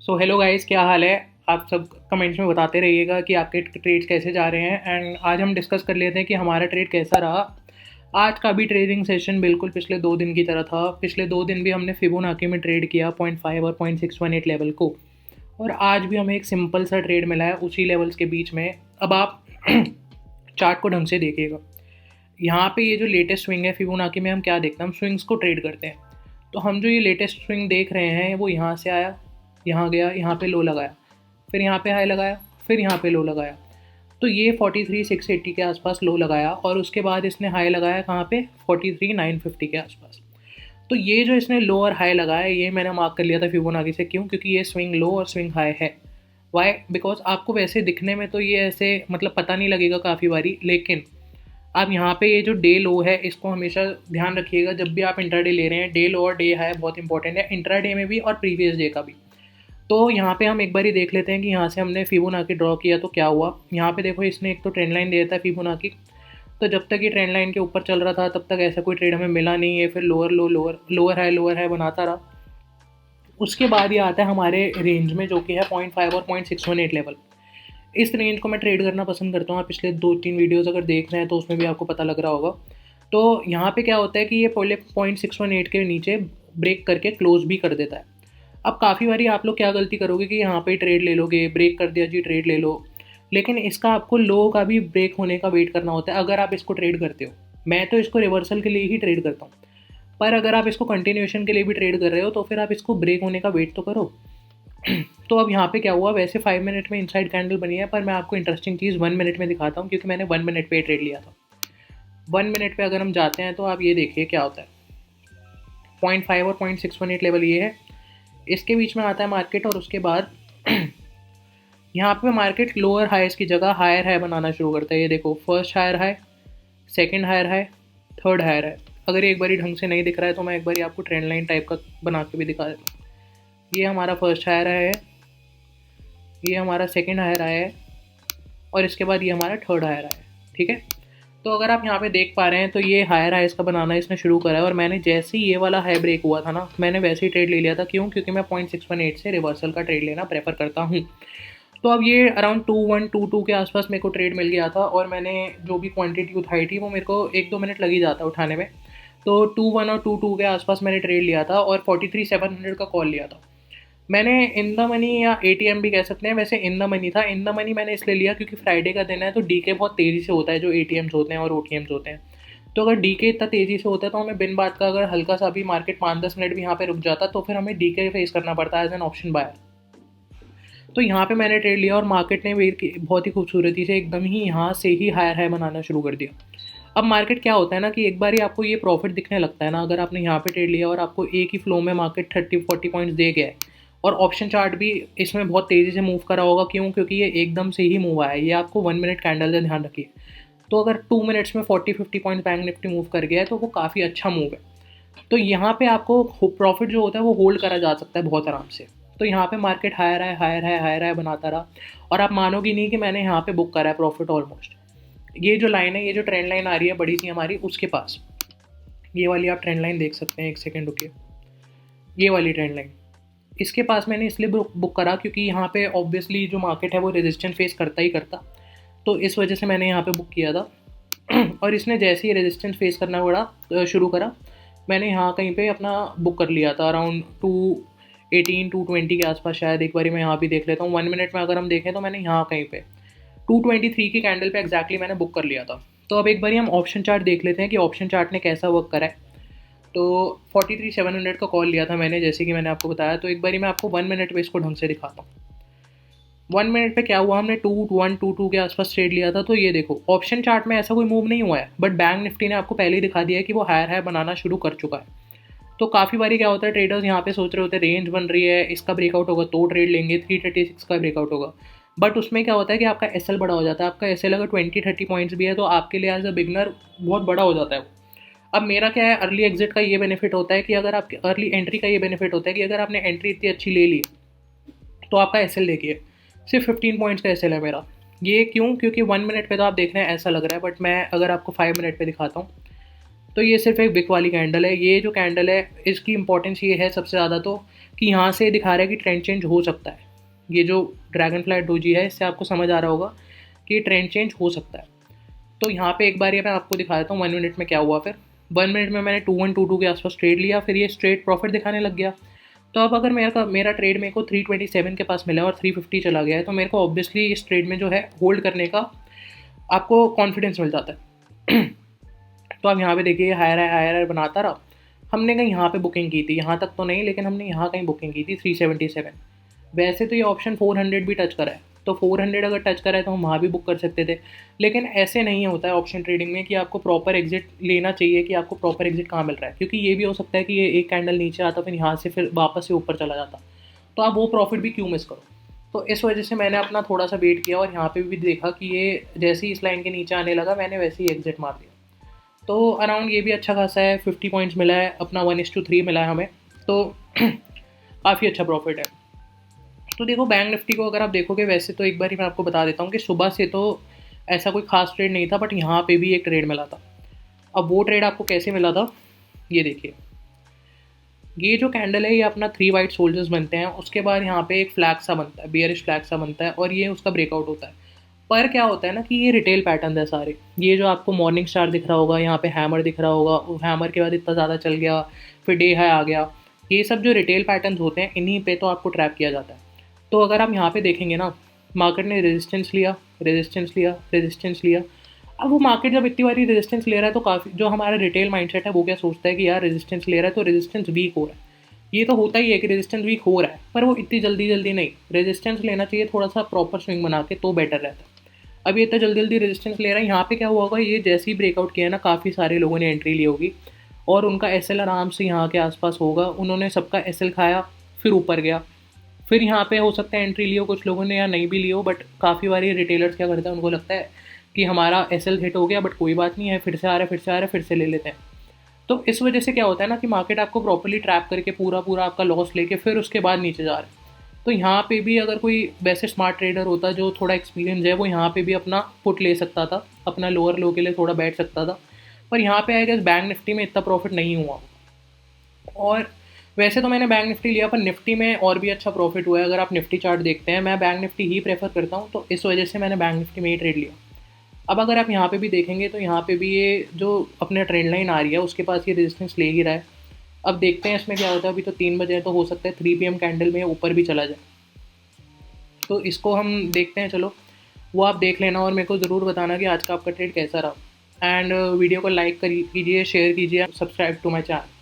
So hello guys, क्या हाल है। आप सब कमेंट्स में बताते रहिएगा कि आपके ट्रेड्स कैसे जा रहे हैं। एंड आज हम डिस्कस कर लेते हैं कि हमारा ट्रेड कैसा रहा। आज का भी ट्रेडिंग सेशन बिल्कुल पिछले 2 दिन की तरह था। पिछले 2 दिन भी हमने फिबोनाची में ट्रेड किया 0.5 और 0.618 लेवल को, और आज भी हमें एक सिंपल सा ट्रेड मिला है उसी लेवल्स के बीच में। अब आप चार्ट को ढंग से देखिएगा। यहाँ पे ये जो लेटेस्ट स्विंग है फिबोनाची में, हम क्या देखते हैं, हम स्विंग्स को ट्रेड करते हैं। तो हम जो ये लेटेस्ट स्विंग देख रहे हैं वो यहाँ से आया, यहाँ गया, यहाँ पे लो लगाया, फिर यहाँ पे हाई लगाया, फिर यहाँ पे लो लगाया। तो ये 43,680 के आसपास लो लगाया, और उसके बाद इसने हाई लगाया कहाँ पे, 43,950 के आसपास। तो ये जो इसने लो और हाई लगाया, ये मैंने मार्क कर लिया था फिबोनाची से। क्यों? क्योंकि ये स्विंग लो और स्विंग हाई है। वाई? बिकॉज आपको वैसे दिखने में तो ये ऐसे मतलब पता नहीं लगेगा काफ़ी बारी, लेकिन आप यहाँ पे ये जो डे लो है इसको हमेशा ध्यान रखिएगा जब भी आप इंट्राडे ले रहे हैं। डे लो और डे हाई बहुत इंपॉर्टेंट है, इंट्राडे में भी और प्रीवियस डे का भी। तो यहाँ पे हम एक बार ही देख लेते हैं कि यहाँ से हमने फिबोनाची ड्रॉ किया तो क्या हुआ। यहाँ पे देखो, इसने एक तो ट्रेंड लाइन दिया था फिबोनाची। तो जब तक ये ट्रेंड लाइन के ऊपर चल रहा था तब तक ऐसा कोई ट्रेड हमें मिला नहीं है। फिर लोअर लो, लोअर हाई बनाता रहा। उसके बाद ये आता है हमारे रेंज में, जो कि है 0.5 और 0.618 लेवल। इस रेंज को मैं ट्रेड करना पसंद करता हूँ। आप पिछले 2-3 वीडियोज़ अगर देख रहे हैं तो उसमें भी आपको पता लग रहा होगा। तो यहाँ पे क्या होता है कि ये पहले 0.618 के नीचे ब्रेक करके क्लोज भी कर देता है। अब काफ़ी बारी आप लोग क्या गलती करोगे कि यहाँ पे ट्रेड ले लोगे, ब्रेक कर दिया जी ट्रेड ले लो, लेकिन इसका आपको लो का भी ब्रेक होने का वेट करना होता है अगर आप इसको ट्रेड करते हो। मैं तो इसको रिवर्सल के लिए ही ट्रेड करता हूँ, पर अगर आप इसको कंटिन्यूएशन के लिए भी ट्रेड कर रहे हो तो फिर आप इसको ब्रेक होने का वेट तो करो। तो अब यहाँ पे क्या हुआ, वैसे 5 मिनट में इनसाइड कैंडल बनी है, पर मैं आपको इंटरेस्टिंग चीज़ 1 मिनट में दिखाता हूँ, क्योंकि मैंने 1 मिनट पे ट्रेड लिया था। 1 मिनट पे अगर हम जाते हैं तो आप ये देखिए क्या होता है। 0.5 और 0.618 लेवल ये है, इसके बीच में आता है मार्केट, और उसके बाद यहाँ पे मार्केट लोअर हाइस की जगह हायर हाई बनाना शुरू करता है। ये देखो, first higher high, second higher high, third higher high. अगर एक बारी ढंग से नहीं दिख रहा है तो मैं एक बारी आपको ट्रेंड लाइन टाइप का बना के भी दिखा देता हूँ। ये हमारा फर्स्ट हायर हाई है, ये हमारा सेकंड हायर हाई है, और इसके बाद ये हमारा थर्ड हायर हाई है। ठीक है, तो अगर आप यहाँ पे देख पा रहे हैं तो ये हायर हाइस का बनाना इसने शुरू करा है, और मैंने जैसे ही ये वाला हाई ब्रेक हुआ था ना, मैंने वैसे ही ट्रेड ले लिया था। क्यों? क्योंकि मैं 0.618 से रिवर्सल का ट्रेड लेना प्रेफर करता हूँ। तो अब ये अराउंड 2122 के आसपास मेरे को ट्रेड मिल गया था, और मैंने जो भी क्वांटिटी उठाई थी वो मेरे को 1-2 मिनट लग ही जाता उठाने में। तो 21 और 22 के आसपास मैंने ट्रेड लिया था, और 43,700 का कॉल लिया था मैंने। इन द मनी या ATM भी कह सकते हैं, वैसे इन द मनी था। इन द मनी मैंने इसलिए लिया क्योंकि फ्राइडे का दिन है, तो डीके बहुत तेज़ी से होता है, जो ATMs होते हैं और OTMs होते हैं। तो अगर डीके इतना तेज़ी से होता है तो हमें बिन बात का, अगर हल्का सा भी मार्केट 5-10 मिनट भी यहाँ पे रुक जाता तो फिर हमें डीके फेस करना पड़ता है एज एन ऑप्शन बायर। तो यहाँ पे मैंने ट्रेड लिया, और मार्केट ने बहुत ही खूबसूरती से एकदम ही यहाँ से ही हायर हाई बनाना शुरू कर दिया। अब मार्केट क्या होता है ना कि एक बार ही आपको ये प्रॉफिट दिखने लगता है ना, अगर आपने यहाँ पे ट्रेड लिया और आपको एक ही फ्लो में मार्केट 30-40 पॉइंट्स दे गया है, और ऑप्शन चार्ट भी इसमें बहुत तेज़ी से मूव करा होगा। क्यों? क्योंकि ये एकदम से ही मूव आया है। ये आपको 1 मिनट कैंडल से ध्यान रखिए। तो अगर 2 मिनट्स में 40-50 पॉइंट बैंक निफ्टी मूव कर गया है तो वो काफ़ी अच्छा मूव है। तो यहाँ पे आपको प्रॉफिट जो होता है वो होल्ड करा जा सकता है बहुत आराम से। तो यहाँ पे मार्केट हायर हाई बनाता रहा, और आप मानोगे नहीं कि मैंने यहाँ पे बुक करा है प्रॉफिट ऑलमोस्ट। ये जो लाइन है, ये जो ट्रेंड लाइन आ रही है बड़ी सी हमारी, उसके पास ये वाली आप ट्रेंड लाइन देख सकते हैं। एक सेकेंड रुकिए, ये वाली ट्रेंड लाइन, इसके पास मैंने इसलिए बुक करा क्योंकि यहाँ पे ऑब्वियसली जो मार्केट है वो रेजिस्टेंस फेस करता ही करता, तो इस वजह से मैंने यहाँ पे बुक किया था। और इसने जैसे ही रेजिस्टेंस फेस करना बड़ा शुरू करा, मैंने यहाँ कहीं पे अपना बुक कर लिया था अराउंड 218-220 के आसपास। शायद एक बारी मैं यहाँ भी देख लेता हूँ। 1 मिनट में अगर हम देखें तो मैंने यहाँ कहीं पे 223 की कैंडल पे एग्जैक्टली मैंने बुक कर लिया था। तो अब एक बारी हम ऑप्शन चार्ट देख लेते हैं कि ऑप्शन चार्ट ने कैसा वर्क करा है। तो 43,700 का कॉल लिया था मैंने, जैसे कि मैंने आपको बताया। तो एक बारी मैं आपको 1 मिनट पे इसको ढंग से दिखाता हूँ। 1 मिनट पे क्या हुआ, हमने 2122 के आसपास ट्रेड लिया था। तो ये देखो, ऑप्शन चार्ट में ऐसा कोई मूव नहीं हुआ है, बट बैंक निफ्टी ने आपको पहले ही दिखा दिया है कि वो हायर हाई बनाना शुरू कर चुका है। तो काफ़ी बारी क्या होता है, ट्रेडर्स यहाँ पे सोच रहे होते हैं रेंज बन रही है, इसका ब्रेकआउट होगा तो ट्रेड लेंगे, 336 का ब्रेकआउट होगा। बट उसमें क्या होता है कि आपका SL बड़ा हो जाता है। आपका SL अगर 20-30 पॉइंट्स भी है तो आपके लिए एज अ बिगनर बहुत बड़ा हो जाता है। अब मेरा क्या है, अर्ली एग्जिट का ये बेनिफिट होता है कि अगर आपके अर्ली एंट्री का ये बेनिफिट होता है कि अगर आपने एंट्री इतनी अच्छी ले ली तो आपका SL देखिए, सिर्फ 15 पॉइंट्स का SL है मेरा। ये क्यों? क्योंकि 1 मिनट पे तो आप देख रहे हैं ऐसा लग रहा है, बट मैं अगर आपको 5 मिनट पे दिखाता हूँ तो ये सिर्फ एक बिक वाली कैंडल है। ये जो कैंडल है इसकी इंपॉर्टेंस ये है सबसे ज़्यादा, तो कि यहाँ से दिखा रहा है कि ट्रेंड चेंज हो सकता है। ये जो ड्रैगन फ्लाई डोजी है इससे आपको समझ आ रहा होगा कि ट्रेंड चेंज हो सकता है। तो यहाँ पे एक बार ये मैं आपको दिखा देता हूँ 1 मिनट में क्या हुआ। फिर 1 मिनट में मैंने 2122 के आसपास ट्रेड लिया, फिर ये स्ट्रेट प्रॉफिट दिखाने लग गया। तो अब अगर मेरा ट्रेड मेरे को 327 के पास मिला और 350 चला गया है, तो मेरे को ऑब्वियसली इस ट्रेड में जो है होल्ड करने का आपको कॉन्फिडेंस मिल जाता है। तो अब यहाँ पे देखिए हायर बनाता रहा। हमने कहीं यहाँ पे बुकिंग की थी, यहाँ तक तो नहीं, लेकिन हमने यहाँ कहीं बुकिंग की थी 377। वैसे तो ये ऑप्शन 400 भी टच करा है, तो 400 अगर टच करा है तो हम वहाँ भी बुक कर सकते थे। लेकिन ऐसे नहीं होता है ऑप्शन ट्रेडिंग में कि आपको प्रॉपर एग्जिट लेना चाहिए, कि आपको प्रॉपर एग्जिट कहाँ मिल रहा है, क्योंकि ये भी हो सकता है कि ये एक कैंडल नीचे आता फिर यहाँ से फिर वापस से ऊपर चला जाता, तो आप वो प्रॉफिट भी क्यों मिस करो। तो इस वजह से मैंने अपना थोड़ा सा वेट किया और यहाँ पे भी देखा कि ये जैसे ही इस लाइन के नीचे आने लगा मैंने वैसे ही एग्जिट मार दिया। तो अराउंड ये भी अच्छा खासा है, 50 पॉइंट्स मिला है, अपना 1:3 मिला है हमें, तो काफ़ी अच्छा प्रॉफिट है। तो देखो बैंक निफ्टी को अगर आप देखोगे, वैसे तो एक बार ही मैं आपको बता देता हूँ कि सुबह से तो ऐसा कोई खास ट्रेड नहीं था, बट यहाँ पे भी एक ट्रेड मिला था। अब वो ट्रेड आपको कैसे मिला था, ये देखिए। ये जो कैंडल है ये अपना 3 वाइट सोल्जर्स बनते हैं, उसके बाद यहाँ पे एक फ्लैग सा बनता है, बियरिश फ्लैग सा बनता है, और ये उसका ब्रेकआउट होता है। पर क्या होता है ना कि ये रिटेल पैटर्न है सारे। ये जो आपको मॉर्निंग स्टार दिख रहा होगा, यहाँ पे हैमर दिख रहा होगा, हैमर के बाद इतना ज़्यादा चल गया, फिर डे हाई आ गया, ये सब जो रिटेल पैटर्न्स होते हैं इन्हीं पे तो आपको ट्रैप किया जाता है। तो अगर आप यहाँ पे देखेंगे ना, मार्केट ने रेजिस्टेंस लिया, रेजिस्टेंस लिया, रेजिस्टेंस लिया। अब वो मार्केट जब इतनी बारी रेजिस्टेंस ले रहा है तो काफ़ी जो हमारा रिटेल माइंडसेट है वो क्या सोचता है कि यार रेजिस्टेंस ले रहा है तो रेजिस्टेंस वीक हो रहा है। ये तो होता ही है कि रेजिस्टेंस वीक हो रहा है, पर वो इतनी जल्दी नहीं, रेजिस्टेंस लेना चाहिए थोड़ा सा प्रॉपर स्विंग बना के, तो बेटर रहता है। अब ये इतना जल्दी रेजिस्टेंस ले रहा है, यहाँ पे क्या हुआ होगा, ये जैसे ही ब्रेकआउट किया ना काफ़ी सारे लोगों ने एंट्री ली होगी और उनका एसएल आराम से यहाँ के आसपास होगा, उन्होंने सबका एसएल खाया, फिर ऊपर गया, फिर यहाँ पे हो सकता है एंट्री लियो कुछ लोगों ने या नहीं भी लियो, बट काफ़ी बार ये रिटेलर्स क्या करते हैं, उनको लगता है कि हमारा एसएल हिट हो गया बट कोई बात नहीं है, फिर से आ रहा है, फिर से आ रहा है, फिर से ले लेते हैं। तो इस वजह से क्या होता है ना कि मार्केट आपको प्रॉपर्ली ट्रैप करके पूरा आपका लॉस लेके फिर उसके बाद नीचे जा रहा है। तो यहाँ पे भी अगर कोई वैसे स्मार्ट ट्रेडर होता जो थोड़ा एक्सपीरियंस है, वो यहाँ पे भी अपना पुट ले सकता था, अपना लोअर लो के लिए थोड़ा बैठ सकता था। पर यहाँ पे आई गेस बैंक निफ्टी में इतना प्रॉफिट नहीं हुआ। और वैसे तो मैंने बैंक निफ्टी लिया, पर निफ्टी में और भी अच्छा प्रॉफिट हुआ है। अगर आप निफ्टी चार्ट देखते हैं, मैं बैंक निफ्टी ही प्रेफर करता हूँ, तो इस वजह से मैंने बैंक निफ्टी में ही ट्रेड लिया। अब अगर आप यहाँ पे भी देखेंगे तो यहाँ पे भी ये जो अपने ट्रेंड लाइन आ रही है उसके पास ये रेजिस्टेंस ले ही रहा है। अब देखते हैं इसमें क्या होता है। अभी तो 3 बजे तो हो सकता है 3 PM कैंडल में ऊपर भी चला जाए, तो इसको हम देखते हैं। चलो वो आप देख लेना और मेरे को ज़रूर बताना कि आज का आपका ट्रेड कैसा रहा। एंड वीडियो को लाइक कीजिए, शेयर कीजिए, सब्सक्राइब टू माई चैनल।